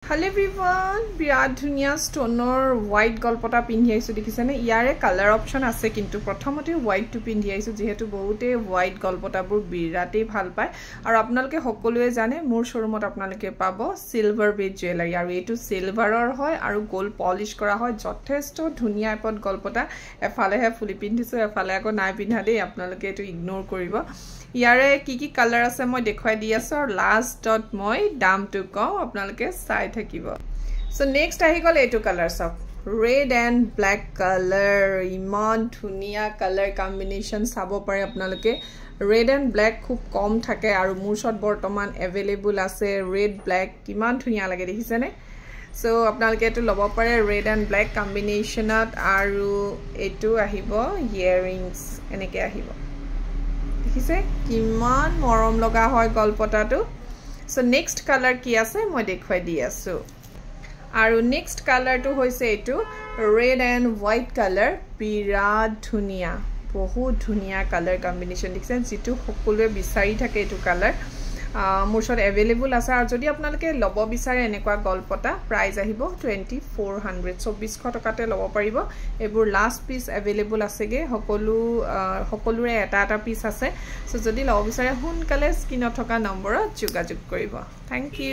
Hello everyone, বিৰাট ধুনিয়া ষ্টনৰ white গলপটা পিন্ধি আইছো দেখিছেনে ইয়াৰে কালাৰ অপচন আছে কিন্তু প্ৰথমতে হোৱাইট টু পিন্ধি আইছো যেহেতু বহুতে হোৱাইট গলপটাবোৰ বিৰাটেই ভাল পায় আৰু আপোনালোকে সকলোৱে জানে মোৰ শোৰুমত আপোনালোকে পাব সিলভাৰ বেড জুৱেলাৰী আৰু এটো সিলভাৰৰ হয় আৰু গোল্ড পলিশ কৰা হয় যথেষ্ট ধুনিয়া এপত গলপটা এফালেহে ফুলি পিন্ধিছো এফালে আকৌ নাই পিন্ধা দেই আপোনালোকে এটো ইগনোৰ কৰিব ইয়াৰে কি কালাৰ আছে মই দেখুৱাই দি আছো আৰু লাষ্টত মই দামটো কম আপোনালোকে চাই থাকিব সো নেক্সট আহি গল এটো কালাৰ সব red and black color ইমান ধুনিয়া কালাৰ কম্বিনেশন চাব পাৰে আপোনালোকে red and black খুব কম থাকে আৰু মুৰছত বৰ্তমান अवेलेबल আছে red black কিমান ধুনিয়া লাগে দেখিছেনে সো আপোনালোকে এটো লব পাৰে red and black কম্বিনেশনত আৰু এটো আহিব ইয়াৰিংস এনেকে আহিব দেখিছে কিমান মৰম লগা হয় গলপটাটো সো নেক্সট কালাৰ কি আছে মই দেখুৱাই দি আছো আৰু নেক্সট কালাৰটো হৈছে এটো red and white কালাৰ বিৰাট ধুনিয়া বহুত ধুনিয়া কালাৰ কম্বিনেশন দেখিছেন যেটো সকলোৱে বিচাৰি থাকে এটো কালাৰ মুৰছত अवेलेबल আছে আৰু যদি আপোনালোকে লব বিচাৰে এনেকুৱা গলপটা প্ৰাইস আহিব 2400 2400 টকাতে লব পাৰিব এবোৰ লাষ্ট পিস अवेलेबल আছেগে সকলোৰে এটা পিস আছে সো যদি লব বিচাৰে হুনকালে স্ক্ৰিনত থকা নম্বৰত যোগাযোগ কৰিব থ্যাংক ইউ